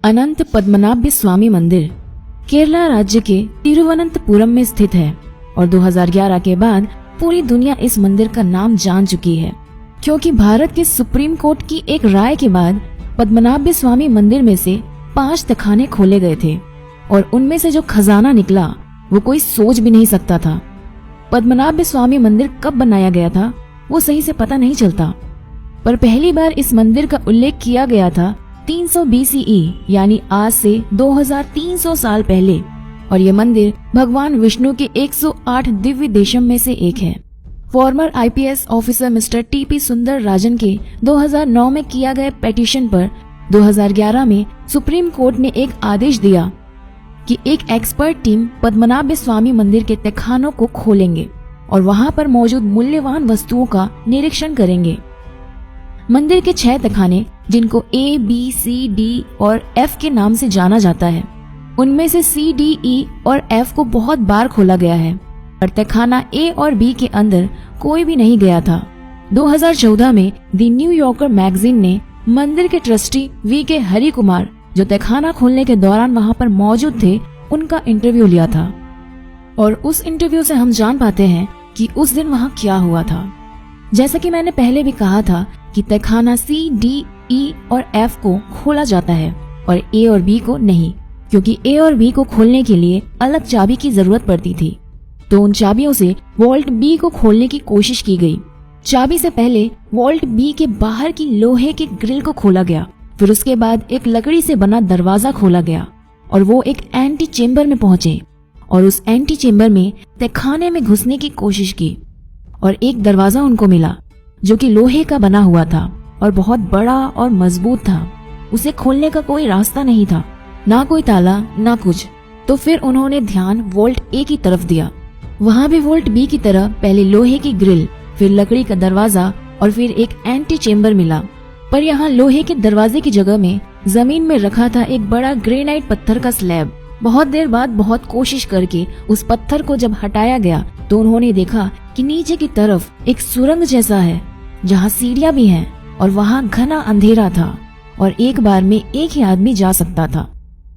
अनंत पद्मनाभ स्वामी मंदिर केरला राज्य के तिरुवनंतपुरम में स्थित है और 2011 के बाद पूरी दुनिया इस मंदिर का नाम जान चुकी है, क्योंकि भारत के सुप्रीम कोर्ट की एक राय के बाद पद्मनाभ स्वामी मंदिर में से 5 तहखाने खोले गए थे और उनमें से जो खजाना निकला वो कोई सोच भी नहीं सकता था। पद्मनाभ स्वामी मंदिर कब बनाया गया था वो सही से पता नहीं चलता, पर पहली बार इस मंदिर का उल्लेख किया गया था 300 BCE यानी आज से 2300 साल पहले, और ये मंदिर भगवान विष्णु के 108 दिव्य देशम में से एक है। Farmer IPS officer mister TP सुंदर राजन के 2009 में किया गया पिटीशन पर 2011 में सुप्रीम कोर्ट ने एक आदेश दिया कि एक एक्सपर्ट टीम पद्मनाभ स्वामी मंदिर के तहखानों को खोलेंगे और वहां पर मौजूद मूल्यवान वस्तुओं का निरीक्षण करेंगे। मंदिर के 6 तहखाने, जिनको A, B, C, D और F के नाम से जाना जाता है, उनमें से C, D, E और F को बहुत बार खोला गया है, और तहखाना A और B के अंदर कोई भी नहीं गया था। 2014 में द न्यू यॉर्कर मैगजीन ने मंदिर के ट्रस्टी VK हरि कुमार, जो तहखाना खोलने के दौरान वहां पर मौजूद थे, उनका इंटरव्यू लिया था, और उस इंटरव्यू से हम जान पाते हैं कि उस दिन वहां क्या हुआ था। जैसा कि मैंने पहले भी कहा था कि तहखाना C, D, E और F को खोला जाता है और A और B को नहीं, क्योंकि A और B को खोलने के लिए अलग चाबी की जरूरत पड़ती थी। तो उन चाबियों से वॉल्ट B को खोलने की कोशिश की गई। चाबी से पहले वॉल्ट B के बाहर की लोहे के ग्रिल को खोला गया, फिर उसके बाद एक लकड़ी से बना दरवाजा खोला गया और वो एक एंटी चेम्बर में पहुंचे और उस एंटी चेम्बर में तहखाने में घुसने की कोशिश की, और एक दरवाजा उनको मिला जो कि लोहे का बना हुआ था और बहुत बड़ा और मजबूत था। उसे खोलने का कोई रास्ता नहीं था, ना कोई ताला ना कुछ। तो फिर उन्होंने ध्यान वॉल्ट A की तरफ दिया। वहाँ भी वॉल्ट B की तरह पहले लोहे की ग्रिल, फिर लकड़ी का दरवाजा और फिर एक एंटी चेम्बर मिला, पर यहाँ लोहे के दरवाजे की जगह में जमीन में रखा था एक बड़ा ग्रेनाइट पत्थर का स्लैब। बहुत देर बाद बहुत कोशिश करके उस पत्थर को जब हटाया गया तो उन्होंने देखा कि नीचे की तरफ एक सुरंग जैसा है जहाँ सीढ़ियां भी हैं और वहाँ घना अंधेरा था और एक बार में एक ही आदमी जा सकता था।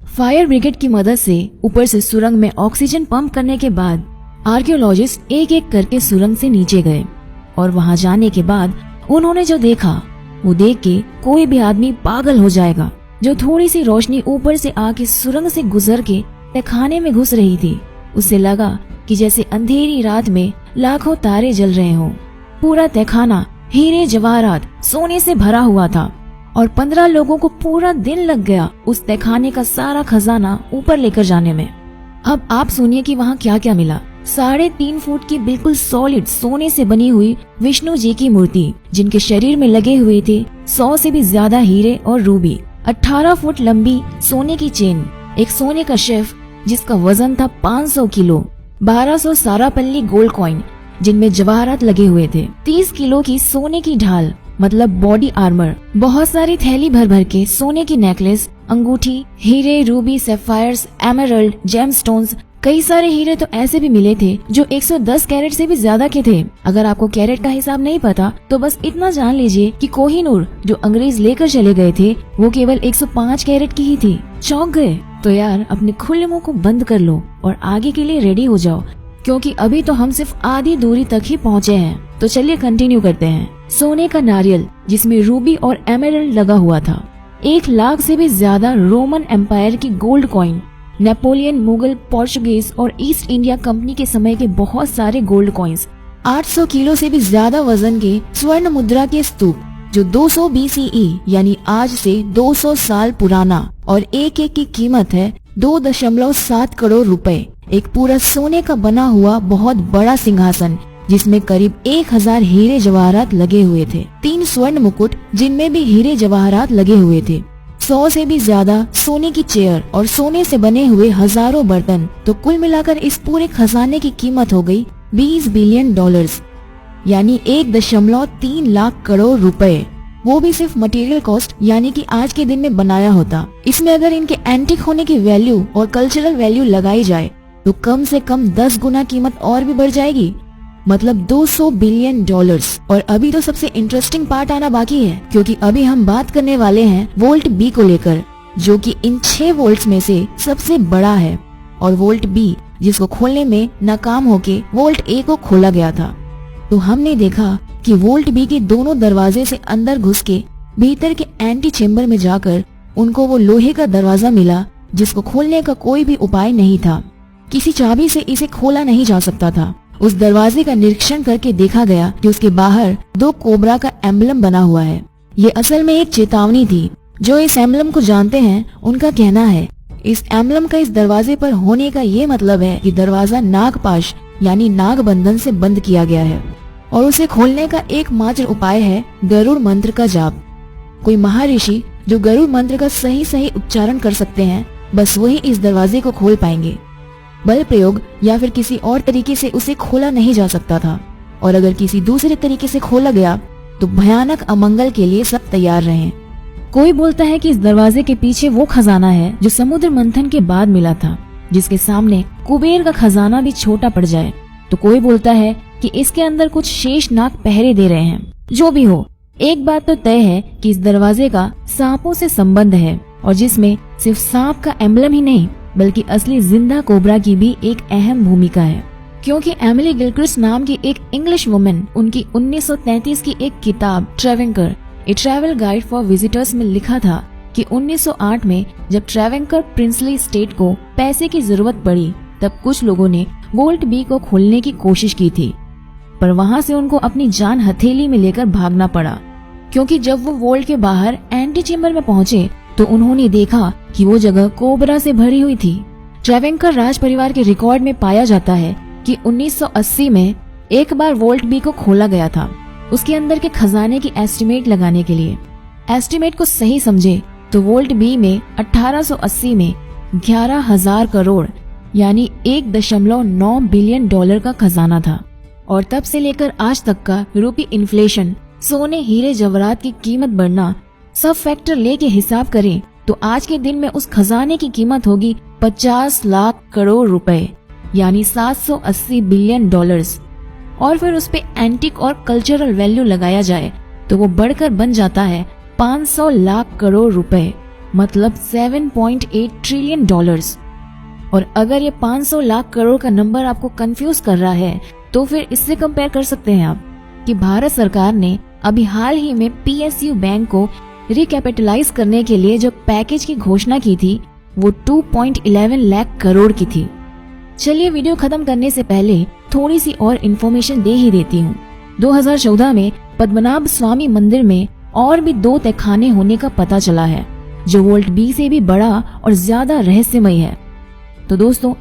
फायर ब्रिगेड की मदद से ऊपर से सुरंग में ऑक्सीजन पंप करने के बाद आर्कियोलॉजिस्ट एक एक करके सुरंग से नीचे गए, और वहाँ जाने के बाद उन्होंने जो देखा वो देख के कोई भी आदमी पागल हो जाएगा। जो थोड़ी सी रोशनी ऊपर से आके सुरंग से गुजर के तहखाने में घुस रही थी, उससे लगा कि जैसे अंधेरी रात में लाखों तारे जल रहे हों। पूरा तहखाना हीरे जवाहरात सोने से भरा हुआ था और 15 लोगों को पूरा दिन लग गया उस तहखाने का सारा खजाना ऊपर लेकर जाने में। अब आप सुनिए कि वहाँ क्या क्या मिला। 3.5 फुट की बिल्कुल सॉलिड सोने से बनी हुई विष्णु जी की मूर्ति, जिनके शरीर में लगे हुए थे 100 से भी ज्यादा हीरे और रूबी। 18 फुट लंबी सोने की चेन, एक सोने का शेफ जिसका वजन था 500 किलो, 1200 सारापल्ली गोल्ड कॉइन जिनमें जवाहरात लगे हुए थे, 30 किलो की सोने की ढाल मतलब बॉडी आर्मर, बहुत सारी थैली भर भर के सोने की नेकलेस, अंगूठी, हीरे, रूबी, सैफायर्स, एमरल्ड, जेमस्टोन्स। कई सारे हीरे तो ऐसे भी मिले थे जो 110 कैरेट से भी ज्यादा के थे। अगर आपको कैरेट का हिसाब नहीं पता तो बस इतना जान लीजिए कि कोहिनूर जो अंग्रेज लेकर चले गए थे वो केवल 105 कैरेट की ही थी। चौंक गए? तो यार अपने खुले मुंह को बंद कर लो और आगे के लिए रेडी हो जाओ, क्योंकि अभी तो हम सिर्फ आधी दूरी तक ही पहुँचे हैं। तो चलिए कंटिन्यू करते हैं। सोने का नारियल जिसमें रूबी और एमरल्ड लगा हुआ था, 1 लाख से भी ज्यादा रोमन एम्पायर की gold coin, Napoleon, Mughal, Portuguese और ईस्ट इंडिया कंपनी के समय के बहुत सारे गोल्ड कॉइन्स, 800 किलो से भी ज्यादा वजन के स्वर्ण मुद्रा के स्तूप जो 200 BCE यानी आज से 200 साल पुराना, और एक एक की कीमत है 2.7 करोड़ रुपए। एक पूरा सोने का बना हुआ बहुत बड़ा सिंहासन जिसमें करीब 1000 हीरे जवाहरात लगे हुए थे, 3 स्वर्ण मुकुट जिनमें भी हीरे जवाहरात लगे हुए थे, 100 से भी ज्यादा सोने की चेयर और सोने से बने हुए हजारों बर्तन। तो कुल मिलाकर इस पूरे खजाने की कीमत हो गई $20 बिलियन यानी 1.3 लाख करोड़ रुपए। वो भी सिर्फ मटेरियल कॉस्ट यानी कि आज के दिन में बनाया होता। इसमें अगर इनके एंटीक होने की वैल्यू और कल्चरल वैल्यू लगाई जाए तो कम से कम 10 गुना कीमत और भी बढ़ जाएगी, मतलब $200 बिलियन। और अभी तो सबसे इंटरेस्टिंग पार्ट आना बाकी है, क्योंकि अभी हम बात करने वाले हैं वोल्ट बी को लेकर। जो कि इन 6 वोल्ट्स में से सबसे बड़ा है, और वोल्ट बी जिसको खोलने में नाकाम होके वोल्ट ए को खोला गया था। तो हमने देखा कि वोल्ट बी के दोनों दरवाजे से अंदर घुस के भीतर के एंटी चेम्बर में जाकर उनको वो लोहे का दरवाजा मिला जिसको खोलने का कोई भी उपाय नहीं था। किसी चाबी से इसे खोला नहीं जा सकता था। उस दरवाजे का निरीक्षण करके देखा गया कि उसके बाहर 2 कोबरा का एम्बलम बना हुआ है। ये असल में एक चेतावनी थी। जो इस एम्बलम को जानते हैं उनका कहना है इस एम्बलम का इस दरवाजे पर होने का ये मतलब है कि दरवाजा नागपाश यानी नाग बंधन से बंद किया गया है और उसे खोलने का एकमात्र उपाय है गरुड़ मंत्र का जाप। कोई महर्षि जो गरुड़ मंत्र का सही उच्चारण कर सकते हैं, बस वही इस दरवाजे को खोल पाएंगे। बल प्रयोग या फिर किसी और तरीके से उसे खोला नहीं जा सकता था, और अगर किसी दूसरे तरीके से खोला गया तो भयानक अमंगल के लिए सब तैयार रहें। कोई बोलता है कि इस दरवाजे के पीछे वो खजाना है जो समुद्र मंथन के बाद मिला था, जिसके सामने कुबेर का खजाना भी छोटा पड़ जाए। तो कोई बोलता है कि इसके अंदर कुछ शेष नाग पहरे दे रहे हैं। जो भी हो, एक बात तो तय है कि इस दरवाजे का सांपों से संबंध है, और जिसमें सिर्फ सांप का एम्बलम ही नहीं बल्कि असली जिंदा कोबरा की भी एक अहम भूमिका है। क्योंकि एमिली गिलक्रिस्ट नाम की एक इंग्लिश वुमन उनकी 1933 की एक किताब ट्रेवेंकर ए ट्रैवल गाइड फॉर विजिटर्स में लिखा था कि 1908 में जब ट्रेवेंकर प्रिंसली स्टेट को पैसे की जरूरत पड़ी तब कुछ लोगों ने वोल्ट बी को खोलने की कोशिश की थी, पर वहां से उनको अपनी जान हथेली में लेकर भागना पड़ा। क्योंकि जब वो वोल्ट के बाहर एंटी चेम्बर में पहुंचे तो उन्होंने देखा कि वो जगह कोबरा से भरी हुई थी। ट्रेवेंकर राज परिवार के रिकॉर्ड में पाया जाता है कि 1980 में एक बार वोल्ट बी को खोला गया था, उसके अंदर के खजाने की एस्टिमेट लगाने के लिए। एस्टिमेट को सही समझे तो वोल्ट बी में 1880 में 11,000 करोड़ यानी 1.9 बिलियन डॉलर का खजाना था, और तब से लेकर आज तक का यूरोपीय इन्फ्लेशन, सोने हीरे जवाहरात की कीमत बढ़ना, सब फैक्टर लेके हिसाब करें तो आज के दिन में उस खजाने की कीमत होगी 50 लाख करोड़ रुपए यानी 780 बिलियन डॉलर्स। और फिर उस पे एंटिक और कल्चरल वैल्यू लगाया जाए तो वो बढ़कर बन जाता है 500 लाख करोड़ रुपए, मतलब 7.8 ट्रिलियन डॉलर्स। और अगर ये 500 लाख करोड़ का नंबर आपको कंफ्यूज कर रहा है तो फिर इससे कंपेयर कर सकते हैं आप कि भारत सरकार ने अभी हाल ही में PSU बैंक को रिकैपिटलाइज करने के लिए जो पैकेज की घोषणा की थी वो 2.11 लाख करोड़ की थी। चलिए वीडियो खत्म करने से पहले थोड़ी सी और इन्फॉर्मेशन दे ही देती हूँ। 2014 में पद्मनाभ स्वामी मंदिर में और भी 2 तहखाने होने का पता चला है जो वोल्ट बी से भी बड़ा और ज्यादा रहस्यमय है। तो दोस्तों